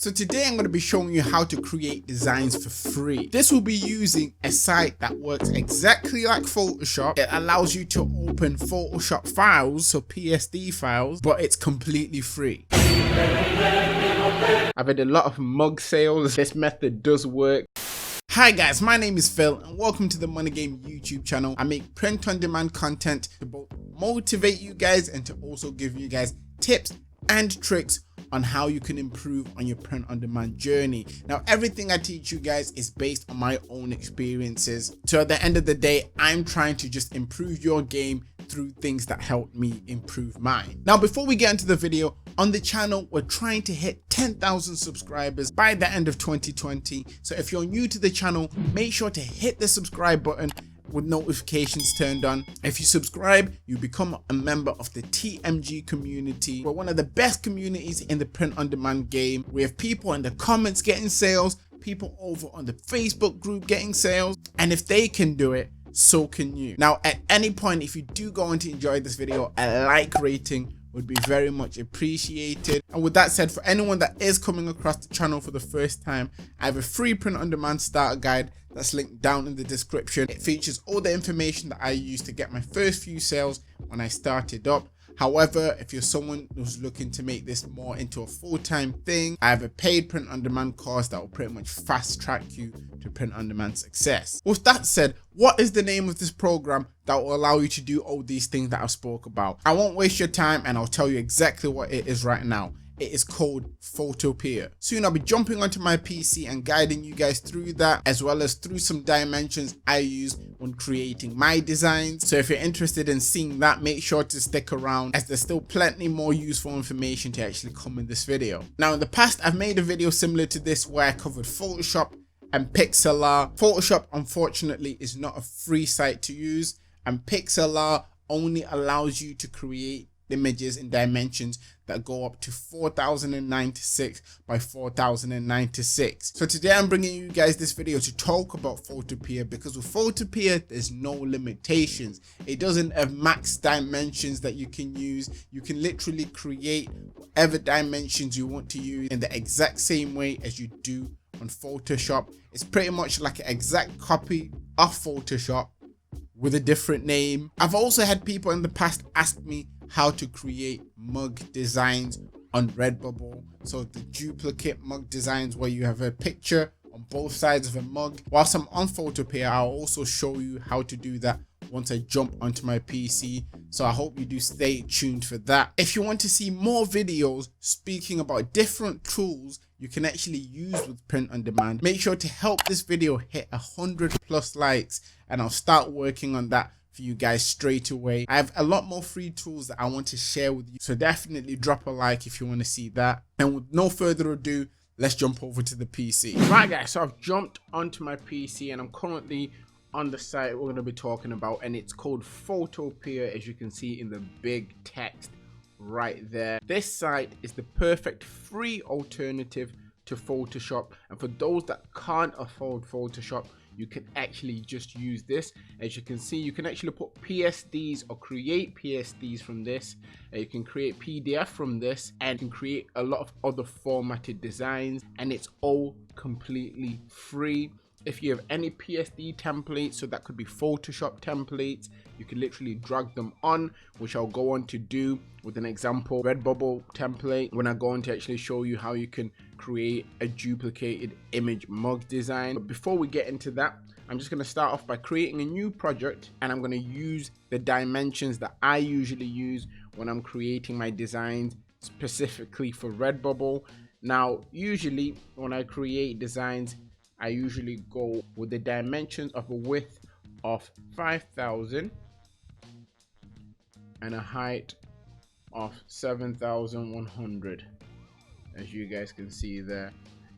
So today I'm going to be showing you how to create designs for free. This will be using a site that works exactly like Photoshop. It allows you to open Photoshop files, so PSD files, but it's completely free. I've had a lot of mug sales. This method does work. Hi guys, my name is Phil and welcome to the Money Game YouTube channel. I make print on demand content to both motivate you guys and to also give you guys tips and tricks on how you can improve on your print on demand journey. Now, everything I teach you guys is based on my own experiences. So at the end of the day, I'm trying to just improve your game through things that help me improve mine. Now, before we get into the video, on the channel, we're trying to hit 10,000 subscribers by the end of 2020. So if you're new to the channel, make sure to hit the subscribe button with notifications turned on. If you subscribe, you become a member of the TMG community. We're one of the best communities in the print on demand game. We have people in the comments getting sales, people over on the Facebook group getting sales, and if they can do it, so can you. Now, at any point, if you do go on to enjoy this video, a like rating would be very much appreciated. And with that said, for anyone that is coming across the channel for the first time, I have a free print on demand starter guide that's linked down in the description. It features all the information that I used to get my first few sales when I started up. However, if you're someone who's looking to make this more into a full-time thing, I have a paid print on demand course that will pretty much fast track you to print on demand success. With that said, what is the name of this program that will allow you to do all these things that I spoke about? I won't waste your time and I'll tell you exactly what it is right now. It is called Photopea. Soon I'll be jumping onto my PC and guiding you guys through that, as well as through some dimensions I use when creating my designs. So if you're interested in seeing that, make sure to stick around, as there's still plenty more useful information to actually come in this video. Now, in the past, I've made a video similar to this where I covered Photoshop and pixel art. Photoshop, unfortunately, is not a free site to use, and pixel art only allows you to create images in dimensions that go up to 4096 by 4096. So today I'm bringing you guys this video to talk about Photopea, because with Photopea there's no limitations. It doesn't have max dimensions that you can use. You can literally create whatever dimensions you want to use in the exact same way as you do on Photoshop. It's pretty much like an exact copy of Photoshop with a different name. I've also had people in the past ask me how to create mug designs on Redbubble. So the duplicate mug designs where you have a picture on both sides of a mug. Whilst I'm on Photopea, I'll also show you how to do that once I jump onto my PC. So I hope you do stay tuned for that. If you want to see more videos speaking about different tools you can actually use with print on demand, make sure to help this video hit 100+ likes and I'll start working on that for you guys straight away. I have a lot more free tools that I want to share with you, so definitely drop a like if you want to see that. And with no further ado, let's jump over to the PC. Right guys, so I've jumped onto my PC and I'm currently on the site we're going to be talking about, and it's called Photopea, as you can see in the big text right there. This site is the perfect free alternative to Photoshop, and for those that can't afford Photoshop, you can actually just use this. As you can see, you can actually put PSDs or create PSDs from this. You can create PDF from this, and you can create a lot of other formatted designs, and it's all completely free. If you have any PSD templates, so that could be Photoshop templates, you can literally drag them on, which I'll go on to do with an example Redbubble template when I go on to actually show you how you can create a duplicated image mug design. But before we get into that, I'm just going to start off by creating a new project, and I'm going to use the dimensions that I usually use when I'm creating my designs specifically for Redbubble. Now, usually when I create designs, I usually go with the dimensions of a width of 5,000 and a height of 7,100, as you guys can see there.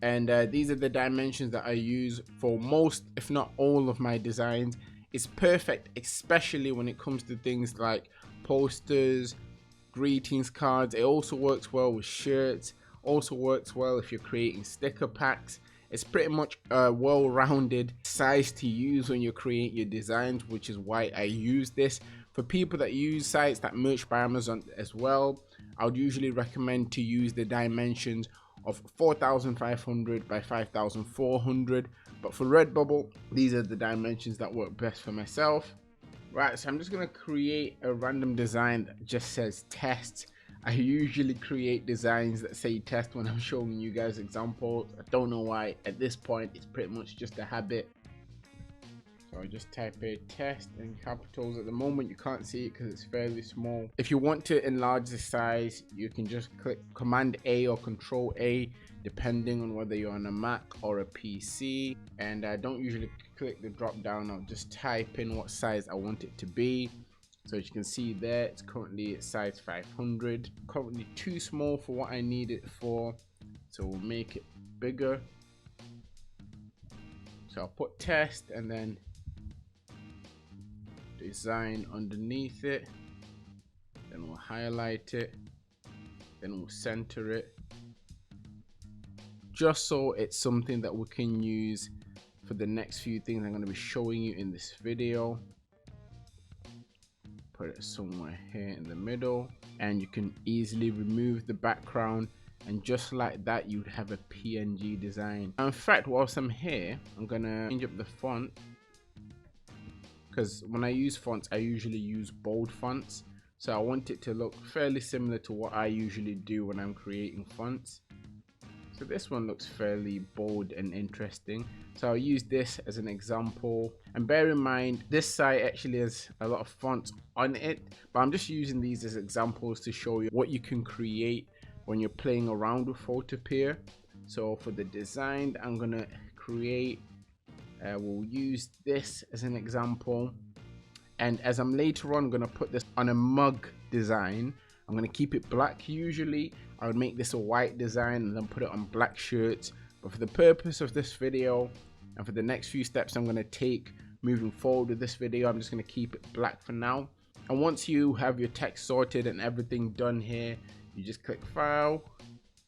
And these are the dimensions that I use for most, if not all, of my designs. It's perfect, especially when it comes to things like posters, greetings cards. It also works well with shirts, also works well if you're creating sticker packs. It's pretty much a well-rounded size to use when you're creating your designs, which is why I use this. For people that use sites that merch by Amazon as well, I would usually recommend to use the dimensions of 4,500 by 5,400. But for Redbubble, these are the dimensions that work best for myself. Right, so I'm just gonna create a random design that just says test. I usually create designs that say test when I'm showing you guys examples. I don't know why. At this point, it's pretty much just a habit. So I just type a test in capitals. At the moment, you can't see it because it's fairly small. If you want to enlarge the size, you can just click Command A or Control A, depending on whether you're on a Mac or a PC. And I don't usually click the drop down. I'll just type in what size I want it to be. So as you can see there, it's currently at size 500. Currently too small for what I need it for. So we'll make it bigger. So I'll put test and then design underneath it. Then we'll highlight it. Then we'll center it. Just so it's something that we can use for the next few things I'm going to be showing you in this video. Put it somewhere here in the middle, and you can easily remove the background, and just like that you'd have a PNG design. Now, in fact, whilst I'm here, I'm gonna change up the font, because when I use fonts I usually use bold fonts, so I want it to look fairly similar to what I usually do when I'm creating fonts. So this one looks fairly bold and interesting, so I'll use this as an example. And bear in mind, this site actually has a lot of fonts on it, but I'm just using these as examples to show you what you can create when you're playing around with Photopea. So for the design I'm gonna create, we'll use this as an example, and as I'm later on gonna put this on a mug design, I'm gonna keep it black. Usually I would make this a white design and then put it on black shirts, but for the purpose of this video and for the next few steps I'm gonna take moving forward with this video, I'm just gonna keep it black for now. And once you have your text sorted and everything done here, you just click File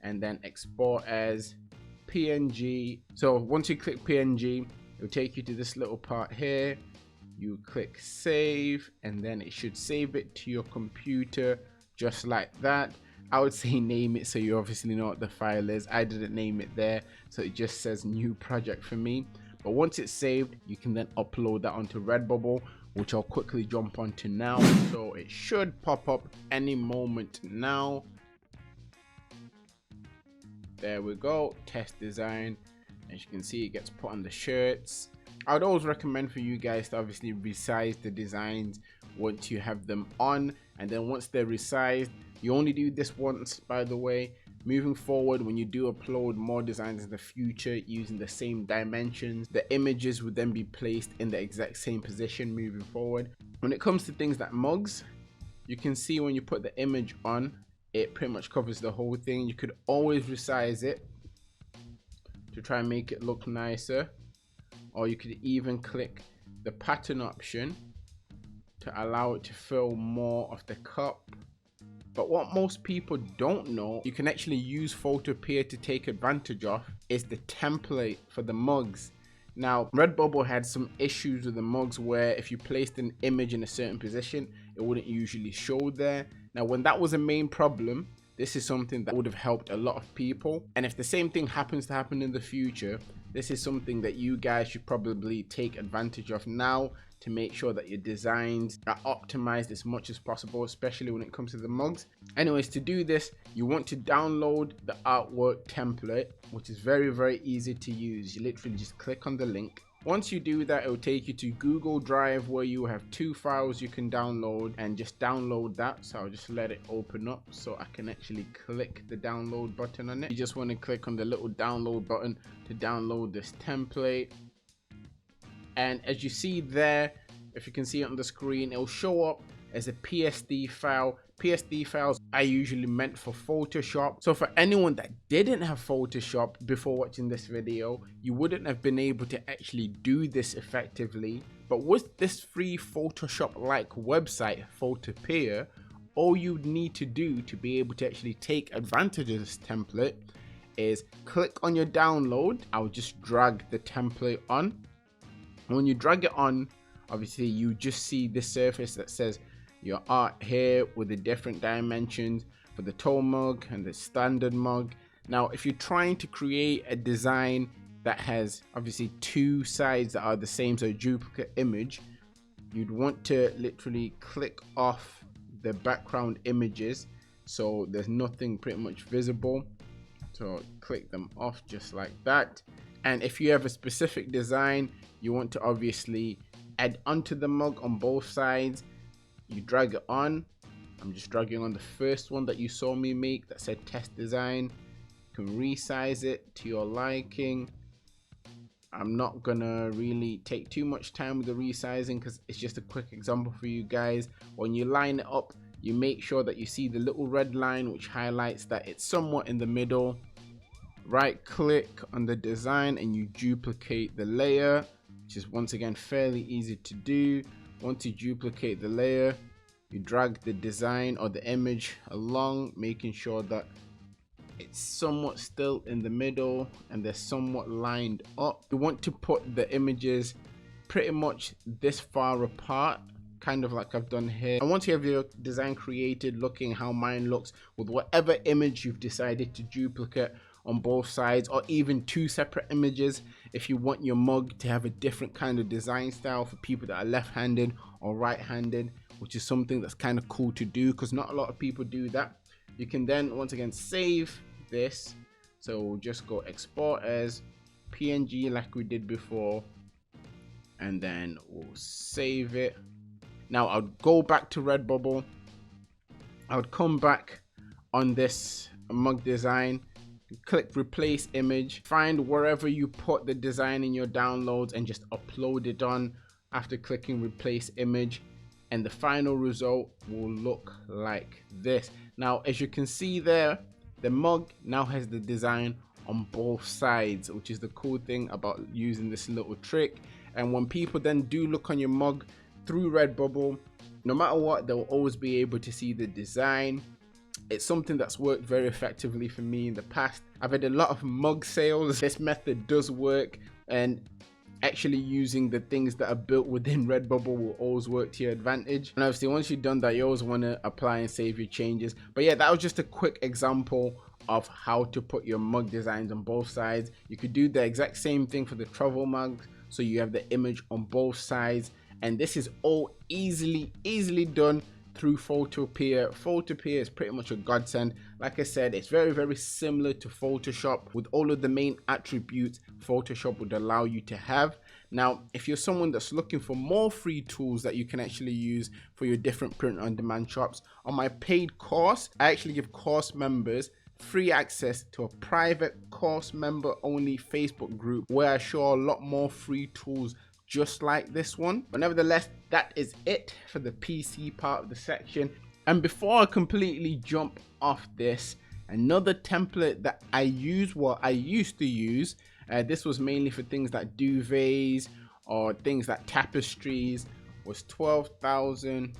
and then Export as PNG. So once you click PNG, it'll take you to this little part here. You click Save, and then it should save it to your computer just like that. I would say name it so you obviously know what the file is. I didn't name it there, so it just says new project for me. But once it's saved, you can then upload that onto Redbubble, which I'll quickly jump onto now. So it should pop up any moment now. There we go, test design. As you can see, it gets put on the shirts. I would always recommend for you guys to obviously resize the designs once you have them on, and then once they're resized, you only do this once, by the way. Moving forward, when you do upload more designs in the future using the same dimensions, the images would then be placed in the exact same position moving forward. When it comes to things like mugs, you can see when you put the image on, it pretty much covers the whole thing. You could always resize it to try and make it look nicer, or you could even click the pattern option to allow it to fill more of the cup. But what most people don't know, you can actually use Photopea to take advantage of, is the template for the mugs. Now, Redbubble had some issues with the mugs where if you placed an image in a certain position, it wouldn't usually show there. Now, when that was a main problem, this is something that would have helped a lot of people. And if the same thing happens to happen in the future, this is something that you guys should probably take advantage of now to make sure that your designs are optimized as much as possible, especially when it comes to the mugs. Anyways, to do this, you want to download the artwork template, which is very easy to use. You literally just click on the link. Once you do that, it will take you to Google Drive, where you have 2 files you can download, and just download that. So I'll just let it open up so I can actually click the download button on it. You just want to click on the little download button to download this template. And as you see there, if you can see it on the screen, it'll show up as a PSD file. PSD files are usually meant for Photoshop. So for anyone that didn't have Photoshop before watching this video, you wouldn't have been able to actually do this effectively. But with this free Photoshop-like website, Photopea, all you need to do to be able to actually take advantage of this template is click on your download. I'll just drag the template on. When you drag it on, obviously you just see this surface that says your art here with the different dimensions for the tall mug and the standard mug. Now, if you're trying to create a design that has obviously two sides that are the same, so a duplicate image, you'd want to literally click off the background images so there's nothing pretty much visible. So click them off just like that. And if you have a specific design you want to obviously add onto the mug on both sides, you drag it on. I'm just dragging on the first one that you saw me make that said test design. You can resize it to your liking. I'm not gonna really take too much time with the resizing because it's just a quick example for you guys. When you line it up, you make sure that you see the little red line which highlights that it's somewhat in the middle. Right click on the design and you duplicate the layer, which is once again fairly easy to do. Once you duplicate the layer, you drag the design or the image along, making sure that it's somewhat still in the middle and they're somewhat lined up. You want to put the images pretty much this far apart, kind of like I've done here. And once you have your design created, looking how mine looks with whatever image you've decided to duplicate on both sides, or even two separate images if you want your mug to have a different kind of design style for people that are left-handed or right-handed, which is something that's kind of cool to do because not a lot of people do that. You can then once again save this, so we'll just go export as PNG like we did before, and then we'll save it. Now I'll go back to Redbubble. I would come back on this mug design, click replace image, find wherever you put the design in your downloads and just upload it on after clicking replace image, and the final result will look like this. Now as you can see there, the mug now has the design on both sides, which is the cool thing about using this little trick. And when people then do look on your mug through Redbubble, no matter what, they'll always be able to see the design. It's something that's worked very effectively for me in the past. I've had a lot of mug sales. This method does work, and actually using the things that are built within Redbubble will always work to your advantage. And obviously once you've done that, you always want to apply and save your changes. But yeah, that was just a quick example of how to put your mug designs on both sides. You could do the exact same thing for the travel mugs, so you have the image on both sides, and this is all easily done through Photopea. Photopea is pretty much a godsend. Like I said, it's very similar to Photoshop with all of the main attributes Photoshop would allow you to have. Now, if you're someone that's looking for more free tools that you can actually use for your different print on demand shops, on my paid course, I actually give course members free access to a private course member only Facebook group where I show a lot more free tools just like this one. But nevertheless, that is it for the PC part of the section. And before I completely jump off this, another template that I use, what I used to use, this was mainly for things like duvets or things like tapestries, was 12,000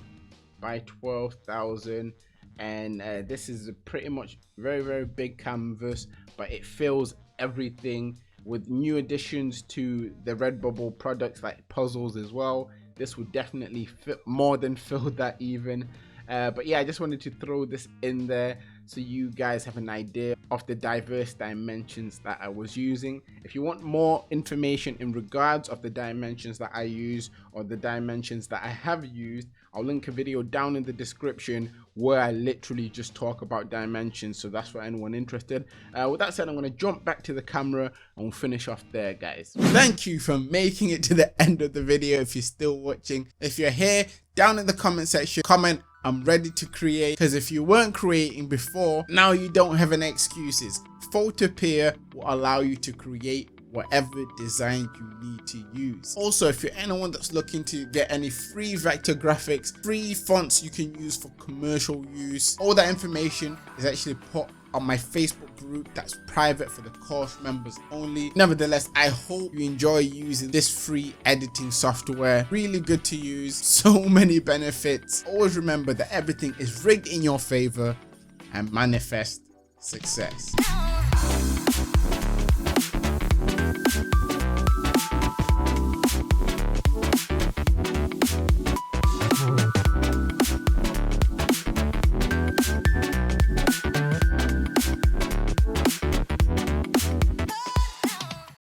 by 12,000. And this is a pretty much very big canvas, but it fills everything. With new additions to the Redbubble products like puzzles as well, this would definitely fit, more than fill that even. But yeah, I just wanted to throw this in there so you guys have an idea of the diverse dimensions that I was using. If you want more information in regards of the dimensions that I use or the dimensions that I have used, I'll link a video down in the description where I literally just talk about dimensions, so that's for anyone interested. With that said, I'm going to jump back to the camera and we'll finish off there, guys. Thank you for making it to the end of the video. If you're still watching, if you're here, down in the comment section, comment I'm ready to create, because if you weren't creating before, now you don't have any excuses. Photopea will allow you to create whatever design you need to use. Also, if you're anyone that's looking to get any free vector graphics, free fonts you can use for commercial use, all that information is actually put on my Facebook group that's private for the course members only. Nevertheless, I hope you enjoy using this free editing software. Really good to use, so many benefits. Always remember that everything is rigged in your favor and manifest success.